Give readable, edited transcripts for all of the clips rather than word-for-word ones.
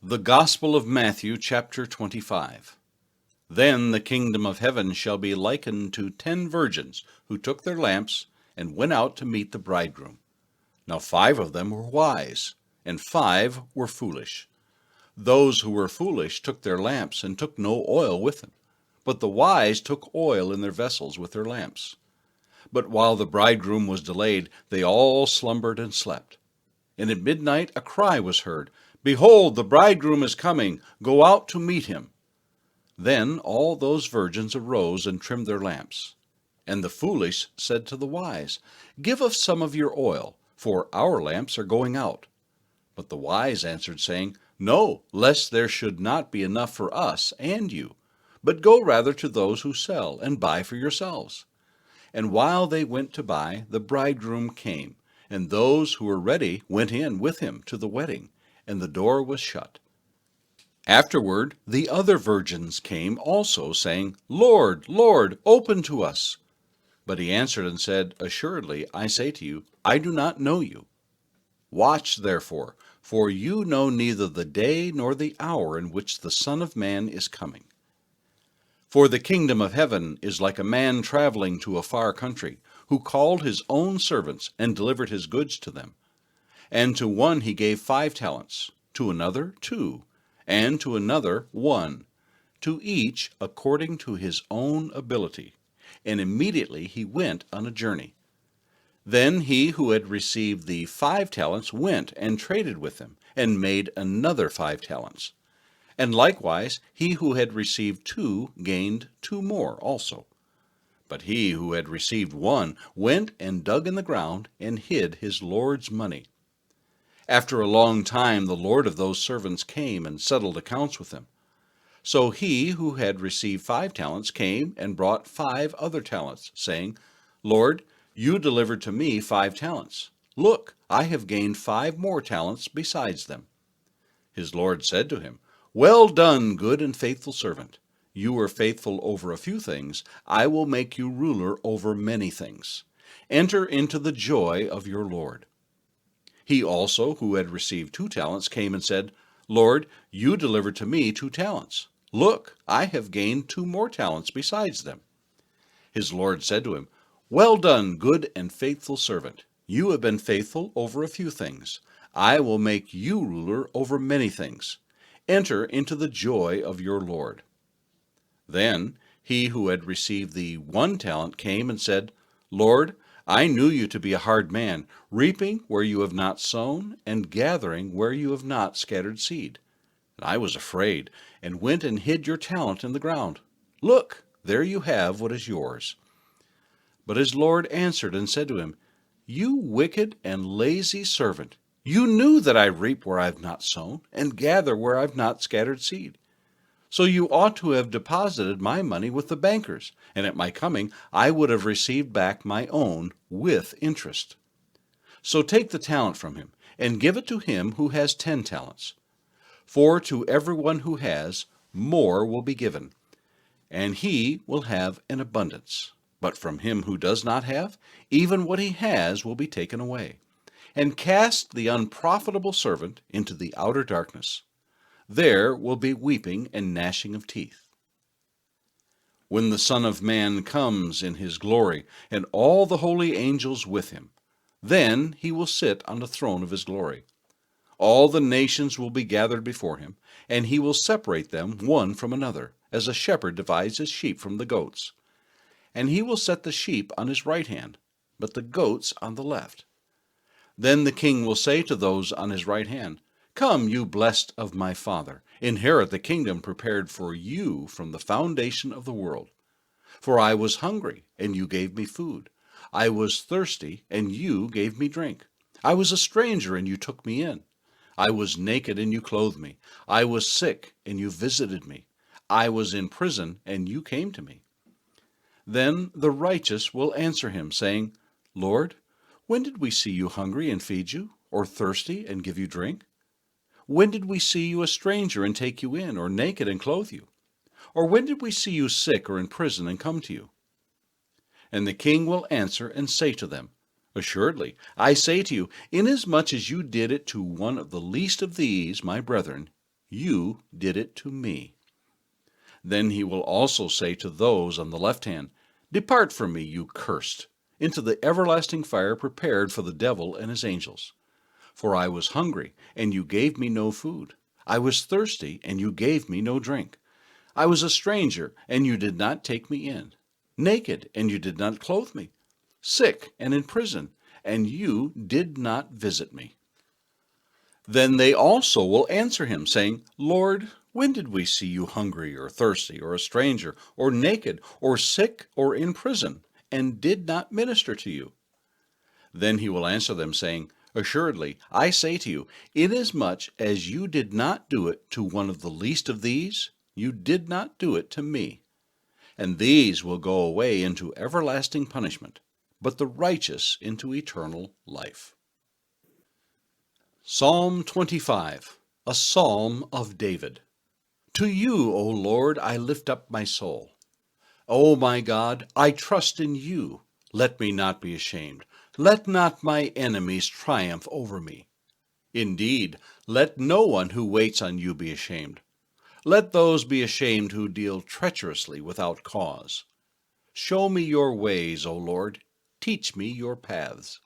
The Gospel of Matthew, chapter 25. Then the kingdom of heaven shall be likened to 10 virgins, who took their lamps and went out to meet the bridegroom. Now 5 of them were wise, and 5 were foolish. Those who were foolish took their lamps and took no oil with them, but the wise took oil in their vessels with their lamps. But while the bridegroom was delayed, they all slumbered and slept. And at midnight a cry was heard, "Behold, the bridegroom is coming, go out to meet him." Then all those virgins arose and trimmed their lamps. And the foolish said to the wise, "Give us some of your oil, for our lamps are going out." But the wise answered, saying, "No, lest there should not be enough for us and you, but go rather to those who sell, and buy for yourselves." And while they went to buy, the bridegroom came, and those who were ready went in with him to the wedding, and the door was shut. Afterward the other virgins came also, saying, "Lord, Lord, open to us." But he answered and said, "Assuredly, I say to you, I do not know you. Watch therefore, for you know neither the day nor the hour in which the Son of Man is coming. For the kingdom of heaven is like a man traveling to a far country, who called his own servants and delivered his goods to them. And to one he gave 5 talents, to another 2, and to another 1, to each according to his own ability. And immediately he went on a journey. Then he who had received the 5 talents went and traded with them, and made another 5 talents. And likewise he who had received 2 gained 2 more also. But he who had received 1 went and dug in the ground, and hid his Lord's money. After a long time the Lord of those servants came and settled accounts with them. So he who had received 5 talents came and brought 5 other talents, saying, "Lord, you delivered to me 5 talents. Look, I have gained 5 more talents besides them." His Lord said to him, "Well done, good and faithful servant. You were faithful over a few things. I will make you ruler over many things. Enter into the joy of your Lord." He also, who had received 2 talents, came and said, "Lord, you delivered to me 2 talents. Look, I have gained 2 more talents besides them." His Lord said to him, "Well done, good and faithful servant. You have been faithful over a few things. I will make you ruler over many things. Enter into the joy of your Lord." Then he who had received the 1 talent came and said, "Lord, I knew you to be a hard man, reaping where you have not sown, and gathering where you have not scattered seed. And I was afraid, and went and hid your talent in the ground. Look, there you have what is yours." But his Lord answered and said to him, "You wicked and lazy servant, you knew that I reap where I have not sown, and gather where I have not scattered seed. So you ought to have deposited my money with the bankers, and at my coming I would have received back my own with interest. So take the talent from him, and give it to him who has 10 talents. For to everyone who has, more will be given, and he will have an abundance. But from him who does not have, even what he has will be taken away. And cast the unprofitable servant into the outer darkness. There will be weeping and gnashing of teeth. When the Son of Man comes in his glory, and all the holy angels with him, then he will sit on the throne of his glory. All the nations will be gathered before him, and he will separate them one from another, as a shepherd divides his sheep from the goats. And he will set the sheep on his right hand, but the goats on the left. Then the king will say to those on his right hand, "Come, you blessed of my Father, inherit the kingdom prepared for you from the foundation of the world. For I was hungry, and you gave me food. I was thirsty, and you gave me drink. I was a stranger, and you took me in. I was naked, and you clothed me. I was sick, and you visited me. I was in prison, and you came to me." Then the righteous will answer him, saying, "Lord, when did we see you hungry and feed you, or thirsty and give you drink? When did we see you a stranger and take you in, or naked and clothe you? Or when did we see you sick or in prison and come to you?" And the king will answer and say to them, "Assuredly, I say to you, inasmuch as you did it to one of the least of these, my brethren, You did it to me. Then he will also say to those on the left hand, Depart from me, you cursed, into the everlasting fire prepared for the devil and his angels. For I was hungry, and you gave me no food. I was thirsty, and you gave me no drink. I was a stranger, and you did not take me in. Naked, and you did not clothe me. Sick and in prison, and you did not visit me. Then they also will answer him, saying, Lord, when did we see you hungry or thirsty or a stranger or naked or sick or in prison, and did not minister to you? Then he will answer them, saying, Assuredly, I say to you, inasmuch as you did not do it to one of the least of these, you did not do it to me. And these will go away into everlasting punishment, but the righteous into eternal life. Psalm 25, a psalm of David. To you, O Lord, I lift up my soul. O my God, I trust in you. Let me not be ashamed. Let not my enemies triumph over me. Indeed, let no one who waits on you be ashamed. Let those be ashamed who deal treacherously without cause. Show me your ways, O Lord. Teach me your paths.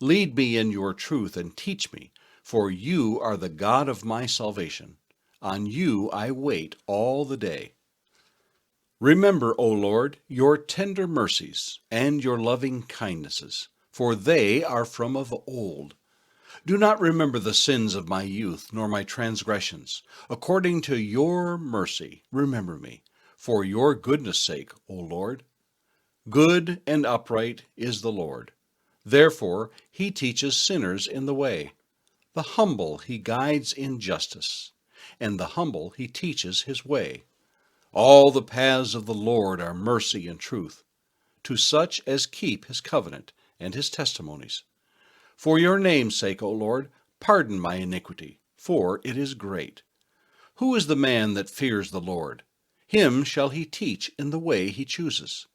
Lead me in your truth and teach me, for you are the God of my salvation. On you I wait all the day. Remember, O Lord, your tender mercies and your loving kindnesses, for they are from of old. Do not remember the sins of my youth, nor my transgressions. According to your mercy, remember me, for your goodness' sake, O Lord. Good and upright is the Lord. Therefore he teaches sinners in the way. The humble he guides in justice, and the humble he teaches his way. All the paths of the Lord are mercy and truth, to such as keep his covenant and his testimonies. For your name's sake, O Lord, pardon my iniquity, for it is great. Who is the man that fears the Lord? Him shall he teach in the way he chooses.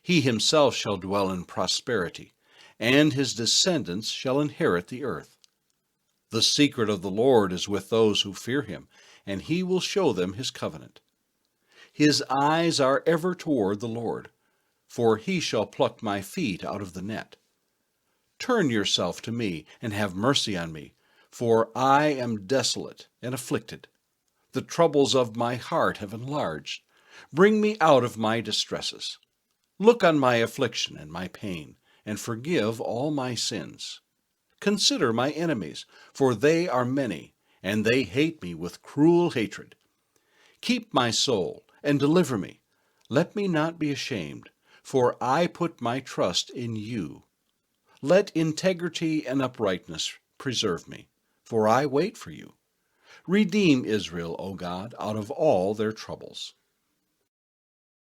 He himself shall dwell in prosperity, and his descendants shall inherit the earth. The secret of the Lord is with those who fear him, and he will show them his covenant. His eyes are ever toward the Lord, for he shall pluck my feet out of the net. Turn yourself to me, and have mercy on me, for I am desolate and afflicted. The troubles of my heart have enlarged. Bring me out of my distresses. Look on my affliction and my pain, and forgive all my sins. Consider my enemies, for they are many, and they hate me with cruel hatred. Keep my soul, and deliver me. Let me not be ashamed, for I put my trust in you. Let integrity and uprightness preserve me, for I wait for you. Redeem Israel, O God, out of all their troubles.